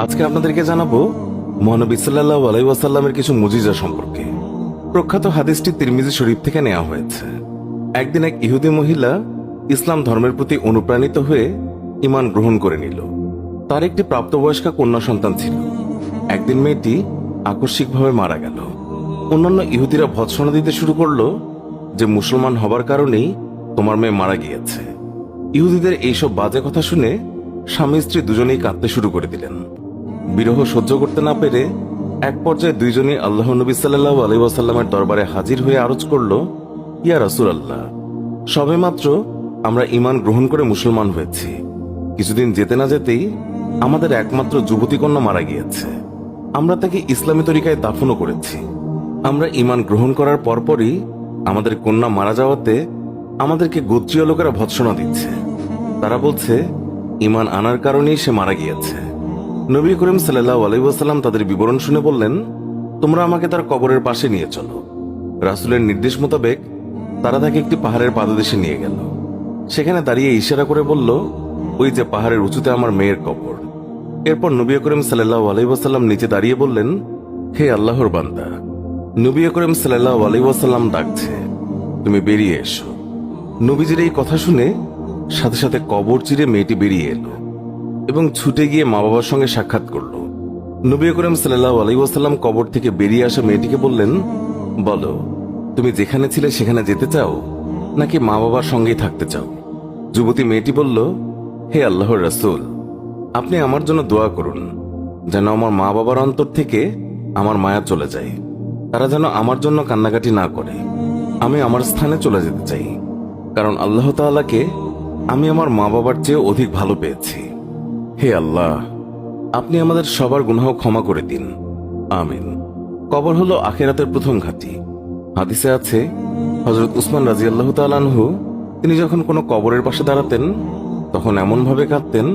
আজকে আপনাদেরকে জানাবো মহানবী সাল্লাল্লাহু আলাইহি ওয়াসাল্লামের কিছু মুজিজা সম্পর্কে। প্রখ্যাত হাদিসটি তিরমিজি শরীফ থেকে নেওয়া হয়েছে। একদিন এক ইহুদি মহিলা ইসলাম ধর্মের প্রতি অনুপ্রাণিত হয়ে ঈমান গ্রহণ করে নিল। তার একটি প্রাপ্তবয়স্কা কন্যা সন্তান ছিল। একদিন মেয়েটি আকস্মিকভাবে মারা গেল। অন্যান্য ইহুদিরা ভৎসনা দিতে শুরু করলো যে মুসলমান হবার কারণেই তোমার মেয়ে মারা গিয়েছে। ইহুদিদের এইসব বাজে কথা শুনে স্বামী স্ত্রী দুজনেই কাঁদতে শুরু করে দিলেন। বিরহ সহ্য করতে না পেরে এক পর্যায়ে দুইজনই আল্লাহ নবী সাল্লাল্লাহু আলাইহি ওয়াসাল্লামের দরবারে হাজির হয়ে আরজ করল, ইয়া রাসূলুল্লাহ, সবেমাত্র আমরা ঈমান গ্রহণ করে মুসলমান হয়েছি। কিছুদিন যেতে না যেতেই আমাদের একমাত্র যুবতী কন্যা মারা গিয়েছে। আমরা তাকে ইসলামী তরিকায় দাফনও করেছি। আমরা ঈমান গ্রহণ করার পরপরই আমাদের কন্যা মারা যাওয়াতে আমাদেরকে গোত্রীয় লোকেরা ভৎসনা দিচ্ছে। তারা বলছে ঈমান আনার কারণেই সে মারা গিয়েছে। নবী করিম সাল্লাল্লাহু আলাইহি ওয়াসাল্লাম তাদের বিবরণ শুনে বললেন, তোমরা আমাকে তার কবরের পাশে নিয়ে চলো। রাসূলের নির্দেশ মোতাবেক তারা তাকে একটি পাহাড়ের পাদদেশে নিয়ে গেল। সেখানে দাঁড়িয়ে ইশারা করে বলল, ওই যে পাহাড়ের উঁচুতে আমার মেয়ের কবর। এরপর নবী করিম সাল্লাল্লাহু আলাইহি ওয়াসাল্লাম নিচে দাঁড়িয়ে বললেন, হে আল্লাহর বান্দা। নবী করিম সাল্লাল্লাহু আলাইহি ওয়াসাল্লাম ডাকছে, তুমি বেরিয়ে এসো। নবীজির এই কথা শুনে সাথে সাথে কবর চিরে মেয়েটি বেরিয়ে এলো এবং ছুটে গিয়ে মা বাবার সঙ্গে সাক্ষাৎ করল। নবী করিম সাল্লাল্লাহু আলাইহি ওয়াসাল্লাম কবর থেকে বেরিয়ে আসা মেয়েটিকে বললেন, বলো, তুমি যেখানে ছিলে সেখানে যেতে চাও নাকি মা বাবার সঙ্গেই থাকতে চাও? যুবতী মেয়েটি বলল, হে আল্লাহর রাসূল, আপনি আমার জন্য দোয়া করুন যেন আমার মা বাবার অন্তর থেকে আমার মায়া চলে যায়। তারা যেন আমার জন্য কান্নাকাটি না করে। আমি আমার স্থানে চলে যেতে চাই, কারণ আল্লাহ তাআলাকে আমি আমার মা বাবার চেয়ে অধিক ভালো পেয়েছি। হে আল্লাহ, আপনি আমাদের সবার গুনাহ ক্ষমা করে দিন, আমিন। কবর হলো আখিরাতের প্রথম ঘাঁটি। হাদিসে আছে, হযরত উসমান রাদিয়াল্লাহু তাআলা আনহু তিনি যখন কোনো কবরের পাশে দাঁড়াতেন তখন এমনভাবে কাঁদতেন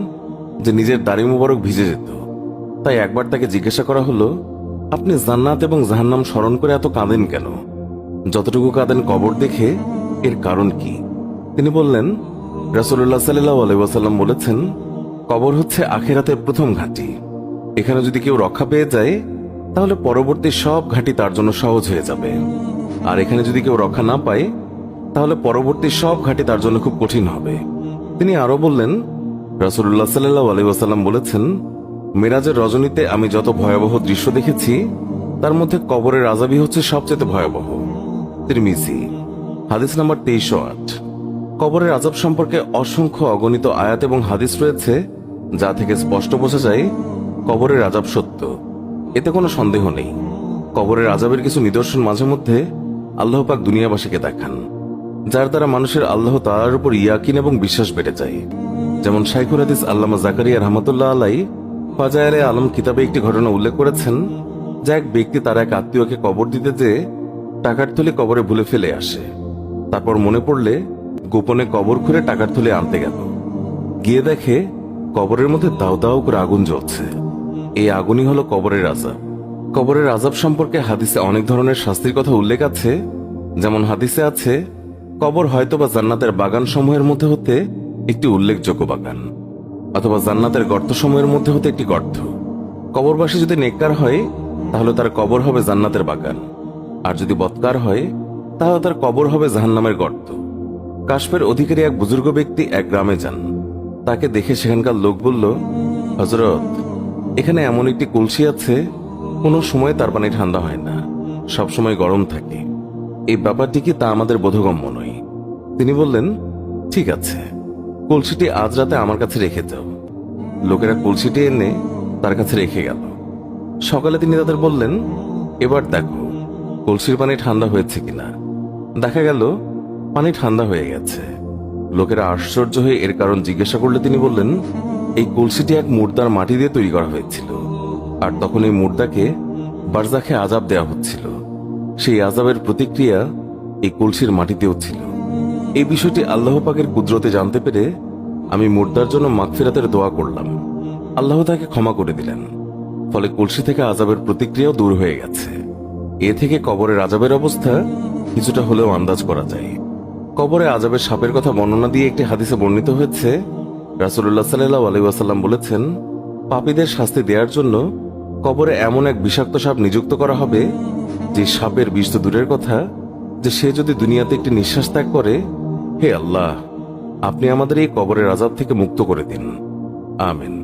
যে নিজের দাড়ি মুবারক ভিজে যেত। তাই একবার তাকে জিজ্ঞাসা করা হলো, আপনি জান্নাত এবং জাহান্নাম স্মরণ করে এত কাঁদেন কেন? যতটুকু কাঁদেন কবর দেখে, এর কারণ কি? তিনি বললেন, রাসূলুল্লাহ সাল্লাল্লাহু আলাইহি ওয়াসাল্লাম বলেছেন, কবর হচ্ছে আখিরাতের প্রথম ঘাঁটি। এখানে যদি কেউ রক্ষা পেয়ে যায় তাহলে পরবর্তী সব ঘাঁটি তার জন্য সহজ হয়ে যাবে। আর এখানে যদি কেউ রক্ষা না পায় তাহলে পরবর্তী সব ঘাঁটি তার জন্য খুব কঠিন হবে। তিনি আরো বললেন, রাসূলুল্লাহ সাল্লাল্লাহু আলাইহি ওয়াসাল্লাম বলেছেন, মেরাজের রজনীতে আমি যত ভয়াবহ দৃশ্য দেখেছি তার মধ্যে কবরের আযাবই হচ্ছে সবচেয়ে ভয়াবহ। তিরমিজি, হাদিস নাম্বার 2308। কবরের আযাব সম্পর্কে অসংখ্য অগণিত আয়াত এবং হাদিস রয়েছে যা থেকে স্পষ্ট বোঝা যায় কবরের আযাব সত্য। এতে কোনো সন্দেহ নেই। কবরের আযাবের কিছু নিদর্শন মাঝে মধ্যে আল্লাহ পাক দুনিয়াবাসীকে দেখান, যার দ্বারা মানুষের আল্লাহ তাআলার উপর ইয়াকিন এবং বিশ্বাস বেড়ে যায়। যেমন শাইখুল হাদিস আল্লামা জাকারিয়া রাহমাতুল্লাহ আলাইহি ফাজায়েলে আলম কিতাবে একটি ঘটনা উল্লেখ করেছেন, যা এক ব্যক্তি তার এক আত্মীয়কে কবর দিতে যেয়ে টাকার থলি কবরে ভুলে ফেলে আসে। তারপর মনে পড়লে গোপনে কবর খুঁড়ে টাকার থলি আনতে গেল। গিয়ে দেখে কবরের মধ্যে দাও দাও করে আগুন জ্বলছে। এই আগুনই হলো কবরের আযাব। কবরের আযাব সম্পর্কে হাদিসে অনেক ধরনের শাস্তির কথা উল্লেখ আছে। যেমন হাদিসে আছে, কবর হয়তোবা জান্নাতের বাগান সমূহের মধ্যে হতে একটি উল্লেখযোগ্য বাগান, অথবা জান্নাতের গর্ত সমূহের মধ্যে হতে একটি গর্ত। কবরবাসী যদি নেককার হয় তাহলে তার কবর হবে জান্নাতের বাগান, আর যদি বদকার হয় তাহলে তার কবর হবে জাহান্নামের গর্ত। কাশফের অধিকারী এক বুজুর্গ ব্যক্তি এক গ্রামে যান। তাকে দেখে সেখানকার লোক বলল, হযরত, এখানে এমন একটি কলসি আছে, কোনো সময় তার পানি ঠান্ডা হয় না, সবসময় গরম থাকে। এই ব্যাপারটি কি তা আমাদের বোধগম্য নয়। তিনি বললেন, ঠিক আছে, কলসিটি আজ রাতে আমার কাছে রেখে যাও। লোকেরা কলসিটি এনে তার কাছে রেখে গেল। সকালে তিনি তাদের বললেন, এবার দেখো কলসির পানি ঠান্ডা হয়েছে কিনা। দেখা গেল পানি ঠান্ডা হয়ে গেছে। লোকেরা আশ্চর্য হয়ে এর কারণ জিজ্ঞাসা করলে তিনি বললেন, এই কলসিটি এক মুর্দার মাটি দিয়ে তৈরি করা হয়েছিল, আর তখন এই মুর্দাকে বারজাখে আযাব দেওয়া হচ্ছিল। সেই আযাবের প্রতিক্রিয়া এই কলসির মাটিতেও ছিল। এই বিষয়টি আল্লাহ পাকের কুদরতে জানতে পেরে আমি মুর্দার জন্য মাগফিরাতের দোয়া করলাম। আল্লাহ তাকে ক্ষমা করে দিলেন। ফলে কলসি থেকে আযাবের প্রতিক্রিয়াও দূর হয়ে গেছে। এ থেকে কবরের আযাবের অবস্থা কিছুটা হলেও আন্দাজ করা যায়। কবরে আযাবের সাপের কথা বর্ণনা দিয়ে একটি হাদিসে বর্ণিত হয়েছে, রাসূলুল্লাহ সাল্লাল্লাহু আলাইহি ওয়াসাল্লাম বলেছেন, পাপীদের শাস্তি দেওয়ার জন্য কবরে এমন এক বিষাক্ত সাপ নিযুক্ত করা হবে, যে সাপের বিষ তো দূরের কথা, যে সে যদি দুনিয়াতে একটি নিঃশ্বাস ত্যাগ করে, হে আল্লাহ, আপনি আমাদের এই কবরের আযাব থেকে মুক্ত করে দিন। আমিন।